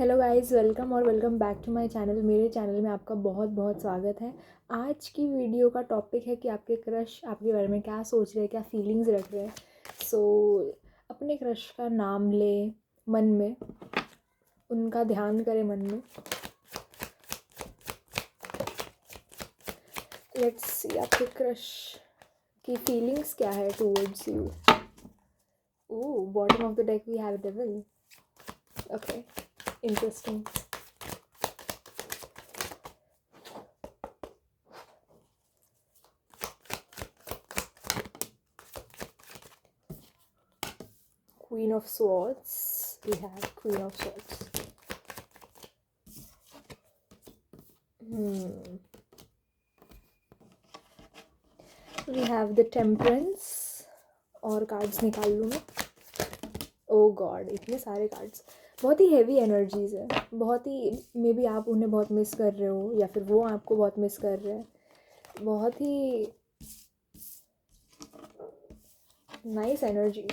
Hello guys, welcome back to my channel. मेरे channel में आपका बहुत बहुत स्वागत है। आज की वीडियो का टॉपिक है कि आपके क्रश आपके बारे में क्या सोच रहे हैं, क्या फीलिंग्स रख रहे हैं। अपने क्रश का नाम ले मन में, उनका ध्यान करें मन में। लेट्स सी आपके क्रश की फीलिंग्स क्या है towards you. Oh, bottom of the deck we have devil. Okay, interesting. Queen of Swords. We have Queen of Swords. We have the Temperance. और कार्ड्स निकाल लूँ मैं। ओह गॉड, इतने सारे कार्ड्स। बहुत ही हैवी एनर्जीज है। बहुत ही मे बी आप उन्हें बहुत मिस कर रहे हो या फिर वो आपको बहुत मिस कर रहे हैं। बहुत ही नाइस एनर्जीज।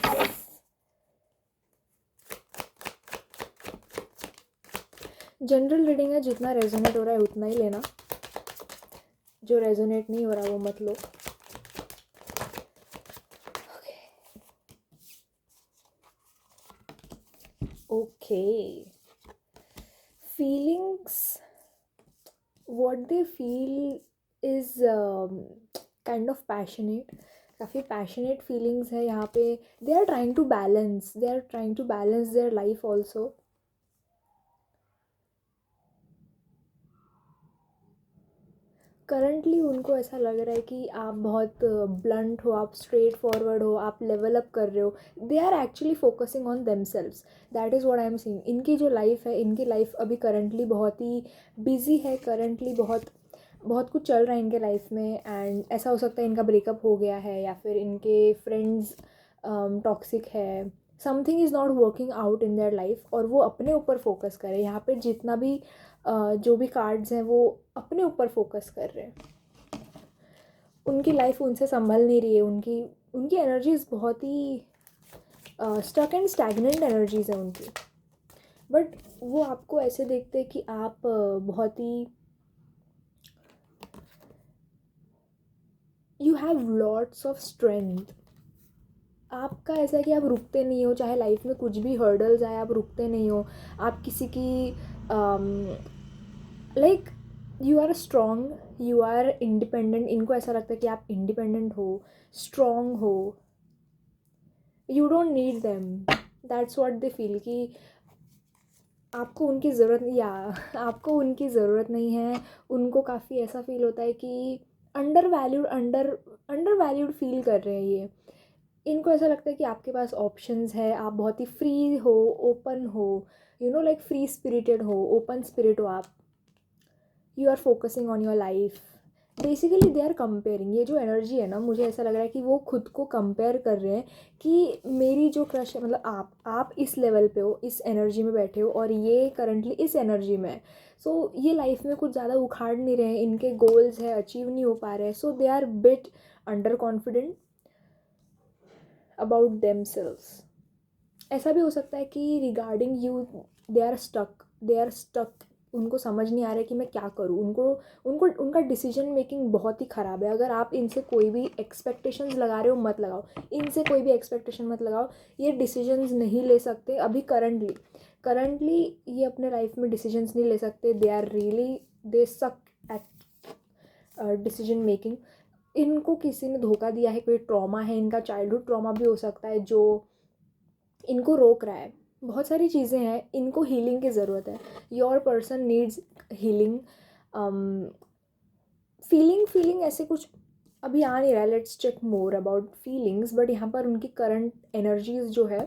जनरल रीडिंग है, जितना रेजोनेट हो रहा है उतना ही लेना, जो रेजोनेट नहीं हो रहा वो मत लो। Okay, feelings, what they feel is kind of passionate. काफ़ी पैशनेट फीलिंग्स है यहाँ पे। They are trying to balance their life also. Currently उनको ऐसा लग रहा है कि आप बहुत ब्लंट हो, आप स्ट्रेट फॉरवर्ड हो, आप लेवल अप कर रहे हो। They are actually focusing on themselves. That is what I am seeing. इनकी जो लाइफ है, इनकी लाइफ अभी करंटली बहुत ही बिजी है। करंटली बहुत बहुत कुछ चल रहा है इनके लाइफ में। एंड ऐसा हो सकता है इनका ब्रेकअप हो गया है या फिर इनके फ्रेंड्स टॉक्सिक है। Something is not working out in their life और वो अपने ऊपर फोकस करें। यहाँ पे जितना भी जो भी कार्ड्स हैं वो अपने ऊपर फोकस कर रहे हैं। उनकी लाइफ उनसे संभल नहीं रही है। उनकी उनकी एनर्जीज बहुत ही स्टक एंड स्टैगनेंट एनर्जीज है उनकी। बट वो आपको ऐसे देखते हैं कि आप बहुत ही you have lots of strength. आपका ऐसा है कि आप रुकते नहीं हो, चाहे लाइफ में कुछ भी हर्डल्स आए आप रुकते नहीं हो। आप किसी की like you are strong, you are independent. इनको ऐसा लगता है कि आप इंडिपेंडेंट हो, स्ट्रॉन्ग हो, you don't need them. That's what they feel कि आपको उनकी ज़रूरत या आपको उनकी ज़रूरत नहीं है। उनको काफ़ी ऐसा फील होता है कि अंडर वैल्यूड फील कर रहे हैं ये। इनको ऐसा लगता है कि आपके पास ऑप्शंस है, आप बहुत ही फ्री हो, ओपन हो, लाइक फ्री स्पिरिटेड हो, ओपन स्पिरिट हो आप। You are focusing on your life. Basically they are comparing. ये जो एनर्जी है ना, मुझे ऐसा लग रहा है कि वो खुद को कंपेयर कर रहे हैं कि मेरी जो क्रश है, मतलब आप इस लेवल पे हो, इस एनर्जी में बैठे हो और ये करंटली इस एनर्जी में है। सो ये लाइफ में कुछ ज़्यादा उखाड़ नहीं रहे हैं, इनके गोल्स है अचीव नहीं हो पा रहे हैं। So they are bit under confident about themselves. ऐसा भी हो सकता है कि regarding you they are stuck. उनको समझ नहीं आ रहा है कि मैं क्या करूँ। उनको उनको उनका डिसीजन मेकिंग बहुत ही ख़राब है। अगर आप इनसे कोई भी एक्सपेक्टेशंस लगा रहे हो मत लगाओ। इनसे कोई भी एक्सपेक्टेशन मत लगाओ। ये डिसीजंस नहीं ले सकते अभी करंटली ये अपने लाइफ में डिसीजंस नहीं ले सकते। दे सक एट डिसीजन मेकिंग। इनको किसी ने धोखा दिया है, कोई ट्रॉमा है, इनका चाइल्डहुड ट्रॉमा भी हो सकता है जो इनको रोक रहा है। बहुत सारी चीज़ें हैं, इनको हीलिंग की ज़रूरत है। Your person needs healing. Feeling ऐसे कुछ अभी आ नहीं रहा है। Let's check more about feelings. But यहाँ पर उनकी करंट एनर्जीज जो है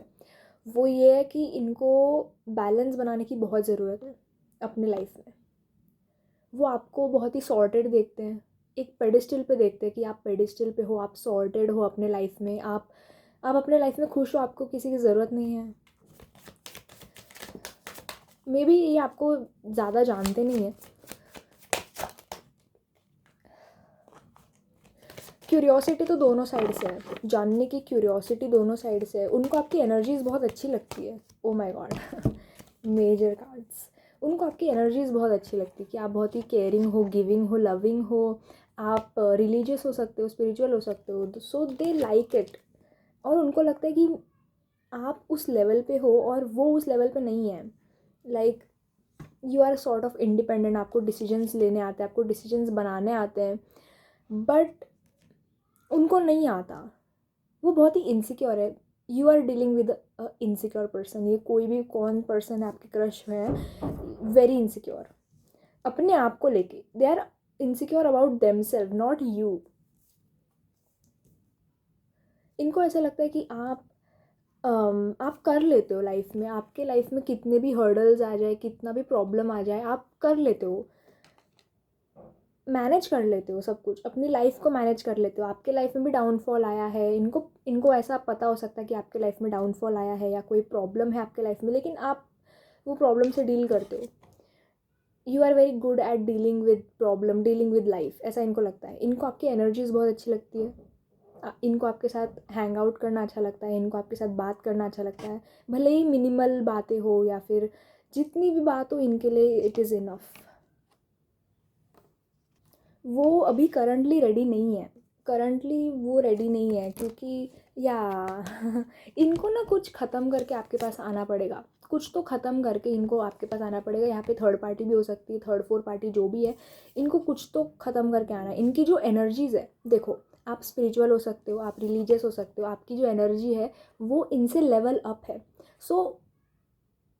वो ये है कि इनको बैलेंस बनाने की बहुत ज़रूरत है अपने लाइफ में। वो आपको बहुत ही सॉर्टेड देखते हैं, एक पेडिस्टल पे देखते हैं कि आप पेडिस्टल पे हो, आप सॉर्टेड हो अपने लाइफ में, आप अपने लाइफ में खुश हो, आपको किसी की ज़रूरत नहीं है। मे बी ये आपको ज़्यादा जानते नहीं है। क्यूरियोसिटी तो दोनों साइड से है, जानने की क्यूरियोसिटी दोनों साइड से है। उनको आपकी एनर्जीज बहुत अच्छी लगती है। Oh my god, major cards, उनको आपकी एनर्जीज़ बहुत अच्छी लगती है कि आप बहुत ही केयरिंग हो, गिविंग हो, लविंग हो, आप रिलीजियस हो सकते हो, स्पिरिचुअल हो सकते हो, सो दे लाइक इट। और उनको लगता है कि आप उस लेवल पे हो और वो उस लेवल पे नहीं है। Like you are sort of independent, आपको डिसीजंस लेने आते हैं, आपको डिसीजंस बनाने आते हैं, बट उनको नहीं आता। वो बहुत ही इनसिक्योर है। You are dealing with insecure person. ये कोई भी कौन पर्सन है आपके क्रश में है, वेरी इनसिक्योर अपने आप को लेके। They are insecure about them self, not you. इनको ऐसा लगता है कि आप कर लेते हो लाइफ में, आपके लाइफ में कितने भी हर्डल्स आ जाए, कितना भी प्रॉब्लम आ जाए, आप कर लेते हो, मैनेज कर लेते हो सब कुछ, अपनी लाइफ को मैनेज कर लेते हो। आपके लाइफ में भी डाउनफॉल आया है, इनको इनको ऐसा पता हो सकता है कि आपके लाइफ में डाउनफॉल आया है या कोई प्रॉब्लम है आपके लाइफ में, लेकिन आप वो प्रॉब्लम से डील करते हो। You are very good at dealing with problem, dealing with life, ऐसा इनको लगता है। इनको आपकी एनर्जीज़ बहुत अच्छी लगती है। इनको आपके साथ हैंग आउट करना अच्छा लगता है, इनको आपके साथ बात करना अच्छा लगता है, भले ही मिनिमल बातें हो या फिर जितनी भी बात हो, इनके लिए इट इज़ इनफ। वो अभी करंटली रेडी नहीं है, करंटली वो रेडी नहीं है, क्योंकि या इनको ना कुछ ख़त्म करके आपके पास आना पड़ेगा, कुछ तो ख़त्म करके इनको आपके पास आना पड़ेगा। यहाँ पे थर्ड पार्टी भी हो सकती है, थर्ड फोर्थ पार्टी जो भी है, इनको कुछ तो ख़त्म करके आना है। इनकी जो एनर्जीज़ है, देखो, आप स्पिरिचुअल हो सकते हो, आप रिलीजियस हो सकते हो, आपकी जो एनर्जी है वो इनसे लेवल अप है। सो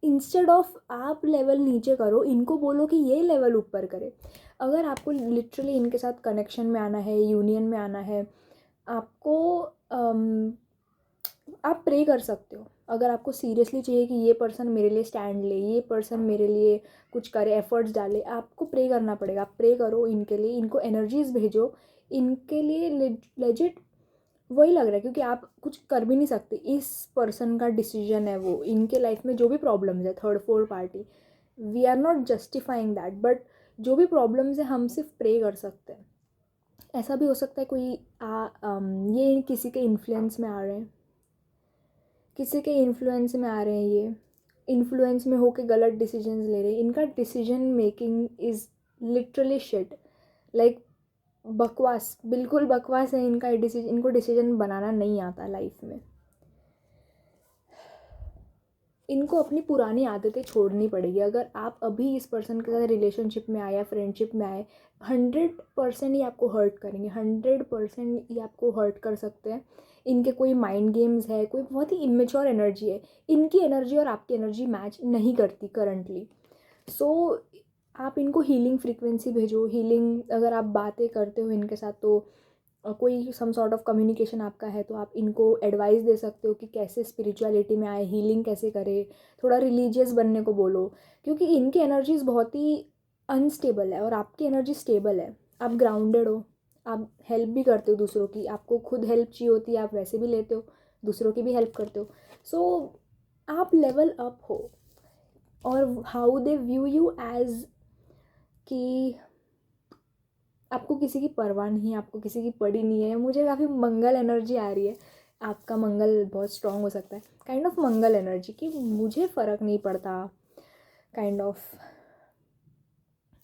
इंस्टेड ऑफ आप लेवल नीचे करो, इनको बोलो कि ये लेवल ऊपर करे। अगर आपको लिटरली इनके साथ कनेक्शन में आना है, यूनियन में आना है, आपको आप प्रे कर सकते हो। अगर आपको सीरियसली चाहिए कि ये पर्सन मेरे लिए स्टैंड ले, ये पर्सन मेरे लिए कुछ करे, एफर्ट्स डाले, आपको प्रे करना पड़ेगा। आप प्रे करो इनके लिए, इनको एनर्जीज़ भेजो, इनके लिए लेजिट वही लग रहा है, क्योंकि आप कुछ कर भी नहीं सकते। इस पर्सन का डिसीजन है वो, इनके लाइफ में जो भी प्रॉब्लम्स है, third fourth party, we are not justifying that, but जो भी प्रॉब्लम्स है हम सिर्फ प्रे कर सकते हैं। ऐसा भी हो सकता है कोई ये किसी के इन्फ्लुएंस में आ रहे हैं, किसी के इन्फ्लुएंस में आ रहे हैं, ये इन्फ्लुएंस में होके गलत डिसीजंस ले रहे हैं। इनका decision making is literally shit, like बकवास, बिल्कुल बकवास है इनका डिसीजन। इनको डिसीजन बनाना नहीं आता लाइफ में। इनको अपनी पुरानी आदतें छोड़नी पड़ेगी। अगर आप अभी इस पर्सन के साथ रिलेशनशिप में आए या फ्रेंडशिप में आए, 100% ही आपको हर्ट करेंगे, 100% ही आपको हर्ट कर सकते हैं। इनके कोई माइंड गेम्स है, कोई बहुत ही इमेच्योर एनर्जी है। इनकी एनर्जी और आपकी एनर्जी मैच नहीं करती करंटली। सो आप इनको हीलिंग फ्रीक्वेंसी भेजो। हीलिंग, अगर आप बातें करते हो इनके साथ, तो कोई सम सॉर्ट ऑफ कम्युनिकेशन आपका है, तो आप इनको एडवाइस दे सकते हो कि कैसे स्पिरिचुअलिटी में आए, हीलिंग कैसे करे, थोड़ा रिलीजियस बनने को बोलो, क्योंकि इनकी एनर्जीज बहुत ही अनस्टेबल है और आपकी एनर्जी स्टेबल है। आप ग्राउंडेड हो, आप हेल्प भी करते हो दूसरों की, आपको खुद हेल्प चाहिए होती है, आप वैसे भी लेते हो, दूसरों की भी हेल्प करते हो। सो आप लेवल अप हो। और how they view you as कि आपको किसी की परवाह नहीं है, आपको किसी की पड़ी नहीं है। मुझे काफ़ी मंगल एनर्जी आ रही है। आपका मंगल बहुत स्ट्रांग हो सकता है, काइंड ऑफ मंगल एनर्जी, कि मुझे फ़र्क नहीं पड़ता, काइंड ऑफ।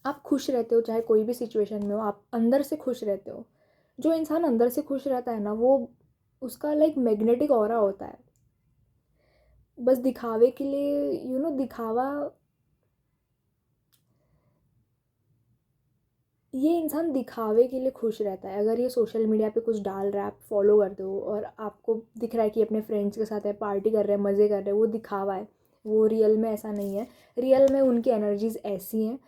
आप खुश रहते हो चाहे कोई भी सिचुएशन में हो, आप अंदर से खुश रहते हो। जो इंसान अंदर से खुश रहता है ना, वो उसका लाइक मैग्नेटिक ऑरा होता है। बस दिखावे के लिए, दिखावा, ये इंसान दिखावे के लिए खुश रहता है। अगर ये सोशल मीडिया पे कुछ डाल रहा है, आप फॉलो करते हो और आपको दिख रहा है कि अपने फ्रेंड्स के साथ है, पार्टी कर रहे हैं, मज़े कर रहे हैं, वो दिखावा है, वो रियल में ऐसा नहीं है। रियल में उनकी एनर्जीज ऐसी हैं।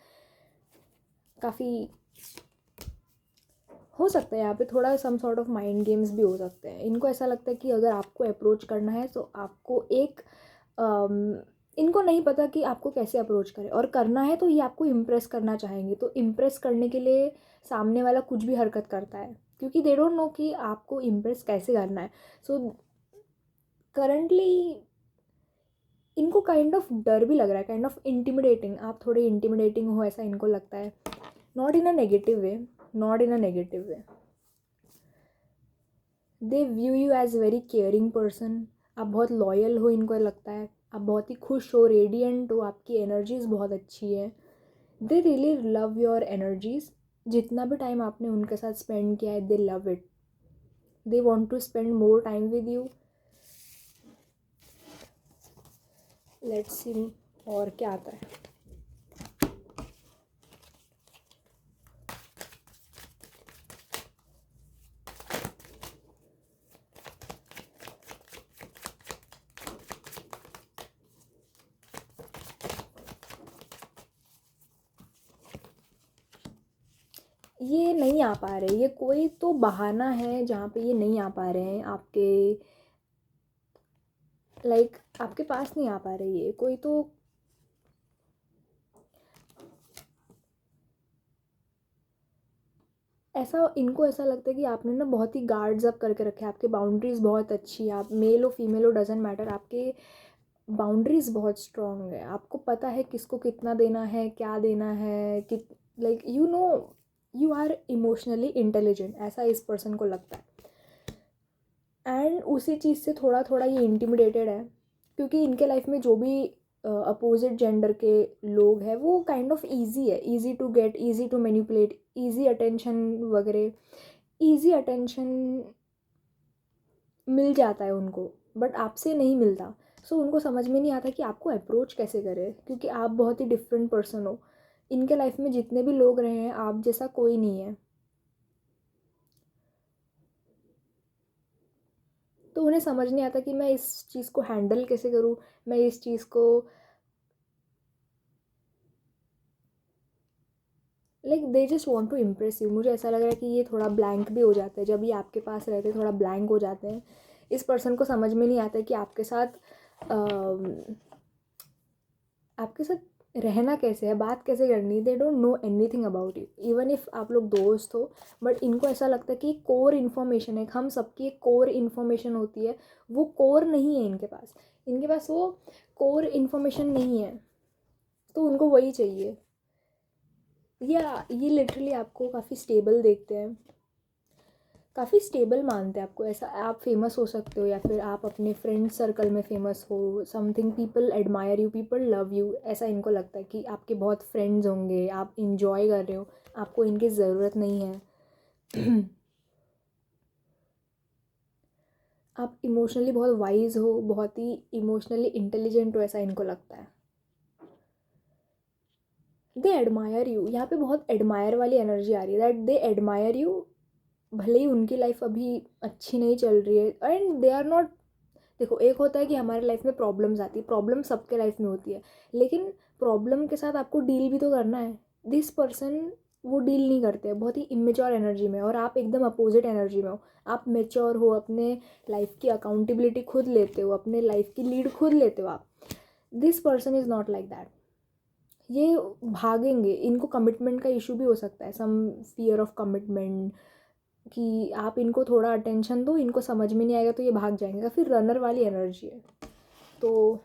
काफ़ी हो सकता है यहाँ पे थोड़ा some sort of mind games भी हो सकते हैं। इनको ऐसा लगता है कि अगर आपको अप्रोच करना है तो आपको एक इनको नहीं पता कि आपको कैसे अप्रोच करें, और करना है तो ये आपको इम्प्रेस करना चाहेंगे। तो इम्प्रेस करने के लिए सामने वाला कुछ भी हरकत करता है, क्योंकि दे डोंट नो कि आपको इम्प्रेस कैसे करना है। सो करंटली इनको काइंड ऑफ डर भी लग रहा है, काइंड ऑफ इंटिमिडेटिंग। आप थोड़े इंटिमिडेटिंग हो, ऐसा इनको लगता है। Not in a negative way, not in a negative way. They view you as very caring person. आप बहुत लॉयल हो, इनको लगता है। आप बहुत ही खुश हो, रेडियंट हो, आपकी एनर्जीज़ बहुत अच्छी है। They really love your energies. जितना भी टाइम आपने उनके साथ स्पेंड किया है, they love it, they want to spend more time with you. Let's see और क्या आता है। ये नहीं आ पा रहे, ये कोई तो बहाना है जहाँ पे ये नहीं आ पा रहे हैं आपके, लाइक आपके पास नहीं आ पा रही है कोई तो। ऐसा इनको ऐसा लगता है कि आपने ना बहुत ही गार्ड्स अप करके रखे हैं, आपके बाउंड्रीज़ बहुत अच्छी है, आप मेल हो फीमेल हो डजेंट मैटर, आपके बाउंड्रीज़ बहुत स्ट्रॉन्ग है। आपको पता है किसको कितना देना है, क्या देना है, कि like you know you are emotionally intelligent, ऐसा इस पर्सन को लगता है। एंड उसी चीज़ से थोड़ा थोड़ा ये इंटिमिडेटेड है, क्योंकि इनके लाइफ में जो भी अपोजिट जेंडर के लोग हैं वो काइंड ऑफ ईजी है, easy to get, easy to manipulate, easy attention वगैरह, ईजी अटेंशन मिल जाता है उनको, बट आपसे नहीं मिलता। सो उनको समझ में नहीं आता कि आपको अप्रोच कैसे करें, क्योंकि आप बहुत ही डिफरेंट पर्सन हो। इनके लाइफ में जितने भी लोग रहे हैं आप जैसा कोई नहीं है, तो उन्हें समझ नहीं आता कि मैं इस चीज़ को हैंडल कैसे करूँ, मैं इस चीज़ को like they just want to impress you. मुझे ऐसा लग रहा है कि ये थोड़ा ब्लैंक भी हो जाते हैं जब ये आपके पास रहते हैं, थोड़ा ब्लैंक हो जाते हैं। इस पर्सन को समझ में नहीं आता कि आपके साथ रहना कैसे है, बात कैसे करनी। They don't know anything about you, even if आप लोग दोस्त हो, बट इनको ऐसा लगता है कि कोर इन्फॉर्मेशन है, हम सबकी एक कोर इन्फॉर्मेशन होती है, वो कोर नहीं है इनके पास। इनके पास वो कोर इन्फॉर्मेशन नहीं है, तो उनको वही चाहिए। ये लिटरली आपको काफ़ी स्टेबल देखते हैं, काफ़ी स्टेबल मानते हैं आपको। ऐसा आप फेमस हो सकते हो, या फिर आप अपने फ्रेंड सर्कल में फेमस हो, something, people admire you, people love you, ऐसा इनको लगता है कि आपके बहुत फ्रेंड्स होंगे, आप इंजॉय कर रहे हो, आपको इनकी ज़रूरत नहीं है। आप इमोशनली बहुत वाइज हो, बहुत ही इमोशनली इंटेलिजेंट हो, ऐसा इनको लगता है। दे एडमायर यू, यहाँ पे बहुत एडमायर वाली एनर्जी आ रही है, दैट दे एडमायर यू। भले ही उनकी लाइफ अभी अच्छी नहीं चल रही है, एंड दे आर नॉट, देखो एक होता है कि हमारे लाइफ में प्रॉब्लम्स आती है, प्रॉब्लम सबके लाइफ में होती है, लेकिन प्रॉब्लम के साथ आपको डील भी तो करना है। दिस पर्सन वो डील नहीं करते, बहुत ही इमेच्योर एनर्जी में, और आप एकदम अपोजिट एनर्जी में हो। आप मेच्योर हो, अपने लाइफ की अकाउंटेबिलिटी खुद लेते हो, अपने लाइफ की लीड खुद लेते हो आप। This person is not like that. ये भागेंगे, इनको कमिटमेंट का इशू भी हो सकता है, सम फियर ऑफ कमिटमेंट, कि आप इनको थोड़ा अटेंशन दो, इनको समझ में नहीं आएगा तो ये भाग जाएंगे। फिर रनर वाली एनर्जी है, तो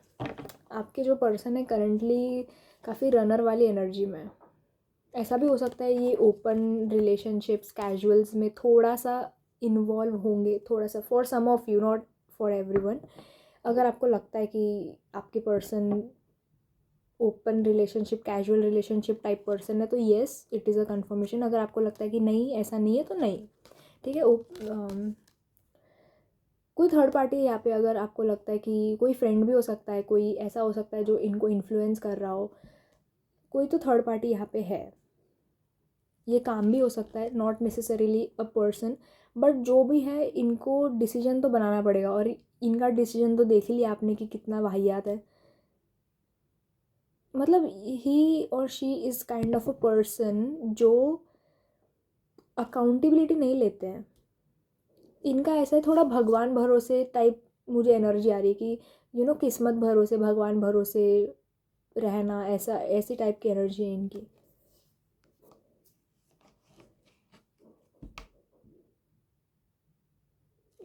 आपके जो पर्सन है करंटली काफ़ी रनर वाली एनर्जी में है। ऐसा भी हो सकता है ये ओपन रिलेशनशिप्स कैजुअल्स में थोड़ा सा इन्वॉल्व होंगे, थोड़ा सा, for some of you, not for everyone. अगर आपको लगता है कि आपके person open relationship, casual relationship type person है, तो yes it is a confirmation. अगर आपको लगता है कि नहीं ऐसा नहीं है, तो नहीं, ठीक है। कोई थर्ड पार्टी है यहाँ पे, अगर आपको लगता है कि कोई फ्रेंड भी हो सकता है, कोई ऐसा हो सकता है जो इनको इन्फ्लुएंस कर रहा हो, कोई तो थर्ड पार्टी यहाँ पे है। ये काम भी हो सकता है, not necessarily a person, but जो भी है इनको डिसीजन तो बनाना पड़ेगा, और इनका डिसीजन तो देख ही लिया आपने कि कितना वाहियात है। मतलब ही और she is kind of a person जो अकाउंटेबिलिटी नहीं लेते हैं। इनका ऐसा है थोड़ा भगवान भरोसे टाइप, मुझे एनर्जी आ रही है कि किस्मत भरोसे, भगवान भरोसे रहना, ऐसा ऐसी टाइप की एनर्जी है इनकी।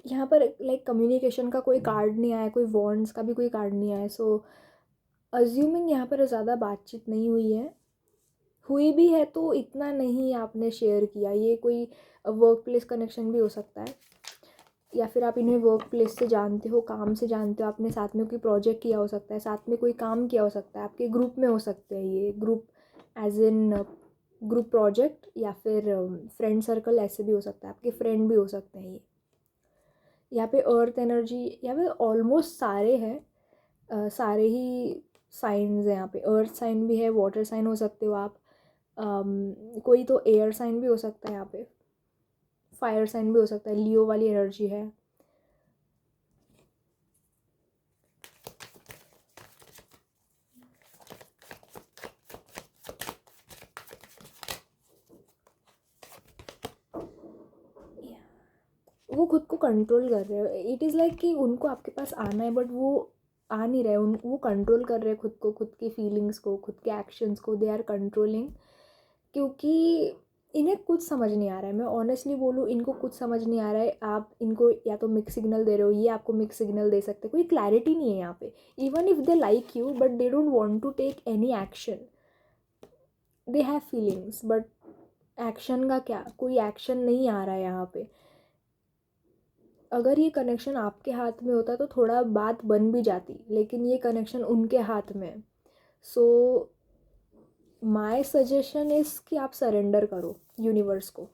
यहाँ पर लाइक कम्युनिकेशन का कोई कार्ड नहीं आया, कोई वॉन्ड्स का भी कोई कार्ड नहीं आया, सो अज्यूमिंग यहाँ पर ज़्यादा बातचीत नहीं हुई है। हुई भी है तो इतना नहीं आपने शेयर किया, ये कोई वर्क प्लेस कनेक्शन भी हो सकता है। या फिर आप इन्हें वर्क प्लेस से जानते हो, काम से जानते हो, आपने साथ में कोई प्रोजेक्ट किया हो सकता है, साथ में कोई काम किया हो सकता है, आपके ग्रुप में हो सकते हैं ये group, as in group project, या फिर फ्रेंड सर्कल ऐसे भी हो सकता है, आपके फ्रेंड भी हो सकते हैं ये। यहाँ पे अर्थ एनर्जी, यहाँ पे ऑलमोस्ट सारे हैं, सारे ही साइंस हैं यहाँ पे। अर्थ साइन भी है, वाटर साइन हो सकते हो आप, कोई तो एयर साइन भी हो सकता है यहाँ पे, फायर साइन भी हो सकता है, लियो वाली एनर्जी है। वो खुद को कंट्रोल कर रहे हैं, इट इज़ लाइक कि उनको आपके पास आना है बट वो आ नहीं रहे, उन वो कंट्रोल कर रहे हैं खुद को, खुद की फीलिंग्स को, खुद के एक्शंस को, दे आर कंट्रोलिंग। क्योंकि इन्हें कुछ समझ नहीं आ रहा है, मैं ऑनेस्टली बोलूँ, इनको कुछ समझ नहीं आ रहा है। आप इनको या तो मिक्स सिग्नल दे रहे हो, ये आपको मिक्स सिग्नल दे सकते, कोई क्लैरिटी नहीं है यहाँ पे। Even if they like you but they don't want to take any action, they have feelings but action का क्या, कोई एक्शन नहीं आ रहा है यहाँ पे। अगर ये कनेक्शन आपके हाथ में होता तो थोड़ा बात बन भी जाती, लेकिन ये कनेक्शन उनके हाथ में है। सो माय सजेशन इज़ कि आप सरेंडर करो यूनिवर्स को।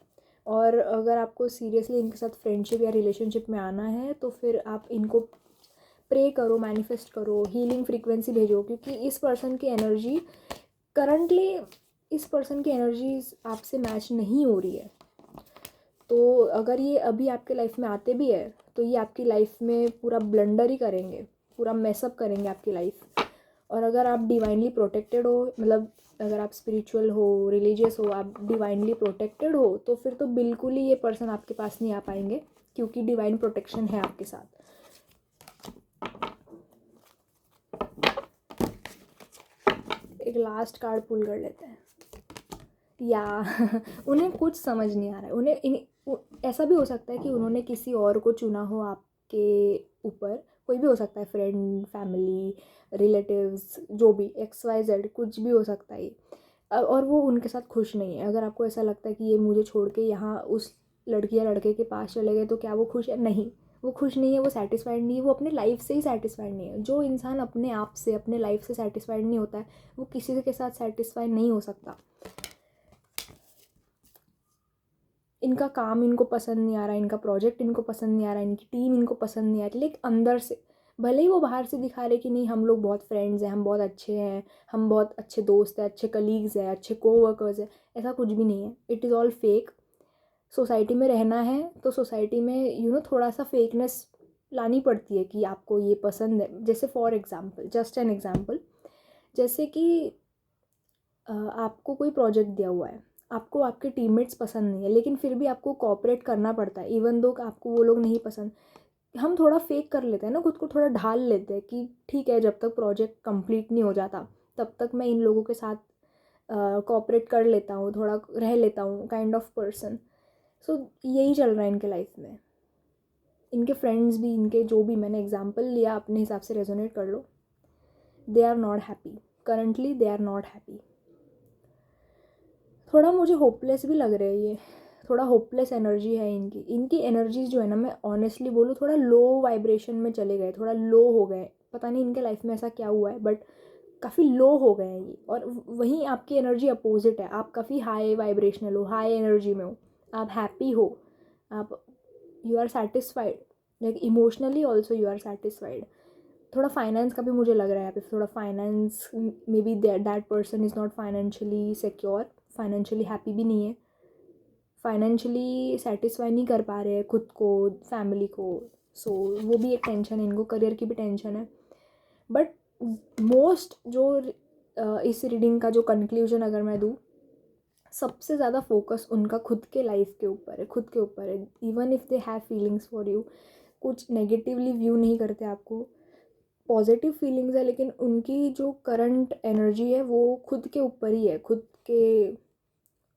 और अगर आपको सीरियसली इनके साथ फ्रेंडशिप या रिलेशनशिप में आना है तो फिर आप इनको प्रे करो, मैनिफेस्ट करो, हीलिंग फ्रीक्वेंसी भेजो, क्योंकि इस पर्सन की एनर्जी करंटली, इस पर्सन की एनर्जी आपसे मैच नहीं हो रही है। तो अगर ये अभी आपके लाइफ में आते भी है तो ये आपकी लाइफ में पूरा ब्लंडर ही करेंगे, पूरा मेसअप करेंगे आपकी लाइफ। और अगर आप डिवाइनली प्रोटेक्टेड हो, मतलब अगर आप स्पिरिचुअल हो, रिलीजियस हो, आप डिवाइनली प्रोटेक्टेड हो, तो फिर तो बिल्कुल ही ये पर्सन आपके पास नहीं आ पाएंगे, क्योंकि डिवाइन प्रोटेक्शन है आपके साथ। एक लास्ट कार्ड पुल कर लेते हैं। या उन्हें कुछ समझ नहीं आ रहा है, ऐसा भी हो सकता है कि उन्होंने किसी और को चुना हो आपके ऊपर, कोई भी हो सकता है, फ्रेंड, फैमिली, रिलेटिव्स, जो भी, XYZ कुछ भी हो सकता है ये। और वो उनके साथ खुश नहीं है। अगर आपको ऐसा लगता है कि ये मुझे छोड़ के यहाँ उस लड़की या लड़के के पास चले गए तो क्या वो खुश है? नहीं, वो खुश नहीं है, वो सेटिस्फाइड नहीं है, वो अपने लाइफ से ही सेटिस्फाइड नहीं है। जो इंसान अपने आप से, अपने लाइफ से सेटिस्फाइड नहीं होता है, वो किसी के साथ सेटिस्फाइड नहीं हो सकता। इनका काम इनको पसंद नहीं आ रहा, इनका प्रोजेक्ट इनको पसंद नहीं आ रहा, इनकी टीम इनको पसंद नहीं आ रही, लेकिन अंदर से, भले ही वो बाहर से दिखा रहे कि नहीं हम लोग बहुत फ्रेंड्स हैं, हम बहुत अच्छे हैं, हम बहुत अच्छे दोस्त हैं, अच्छे कलीग्स हैं, अच्छे कोवर्कर्स हैं, ऐसा कुछ भी नहीं है। It is all fake. Society में रहना है तो सोसाइटी में थोड़ा सा फेकनेस लानी पड़ती है कि आपको ये पसंद है। जैसे for example, just an example, जैसे कि आपको कोई प्रोजेक्ट दिया हुआ है, आपको आपके टीममेट्स पसंद नहीं है, लेकिन फिर भी आपको कोऑपरेट करना पड़ता है, इवन दो आपको वो लोग नहीं पसंद। हम थोड़ा फेक कर लेते हैं ना, खुद को थोड़ा ढाल लेते हैं कि ठीक है, जब तक प्रोजेक्ट कंप्लीट नहीं हो जाता तब तक मैं इन लोगों के साथ कोऑपरेट कर लेता हूँ, थोड़ा रह लेता हूँ, काइंड ऑफ पर्सन। सो यही चल रहा है इनके लाइफ में। इनके फ्रेंड्स भी, इनके जो भी, मैंने एग्जाम्पल लिया, अपने हिसाब से रेजोनेट कर लो। They are not happy, currently they are not happy. थोड़ा मुझे होपलेस भी लग रहा है ये, थोड़ा होपलेस एनर्जी है इनकी। इनकी एनर्जीज जो है ना, मैं ऑनेस्टली बोलूँ, थोड़ा लो वाइब्रेशन में चले गए, थोड़ा लो हो गए। पता नहीं इनके लाइफ में ऐसा क्या हुआ है, बट काफ़ी लो हो गए हैं ये। और वहीं आपकी एनर्जी अपोजिट है, आप काफ़ी हाई वाइब्रेशनल हो, हाई एनर्जी में हो, आप हैप्पी हो, आप, you are satisfied, like emotionally also you are satisfied. थोड़ा फाइनेंस का भी मुझे लग रहा है यहाँ पे, थोड़ा finance, maybe that person is not financially secure, financially happy भी नहीं है, फाइनेंशियली सेटिस्फाई नहीं कर पा रहे हैं खुद को, फैमिली को। सो वो भी एक टेंशन है इनको, करियर की भी टेंशन है। बट मोस्ट जो इस रीडिंग का जो कंक्लूजन अगर मैं दूँ, सबसे ज़्यादा फोकस उनका खुद के लाइफ के ऊपर है, खुद के ऊपर है। Even if they have feelings for you, कुछ नेगेटिवली व्यू नहीं करते आपको, पॉजिटिव फीलिंग्स है, लेकिन उनकी जो करंट एनर्जी है वो खुद के ऊपर ही है, खुद के,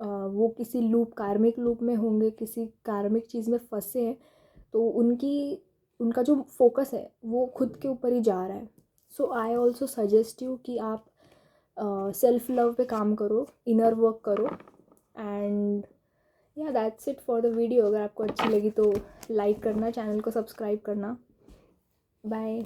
वो किसी लूप, कार्मिक लूप में होंगे, किसी कार्मिक चीज़ में फंसे हैं, तो उनका जो फोकस है वो खुद के ऊपर ही जा रहा है। सो आई ऑल्सो सजेस्ट यू कि आप सेल्फ लव पे काम करो, इनर वर्क करो, एंड या that's it for the video. अगर आपको अच्छी लगी तो लाइक करना, चैनल को सब्सक्राइब करना. बाय.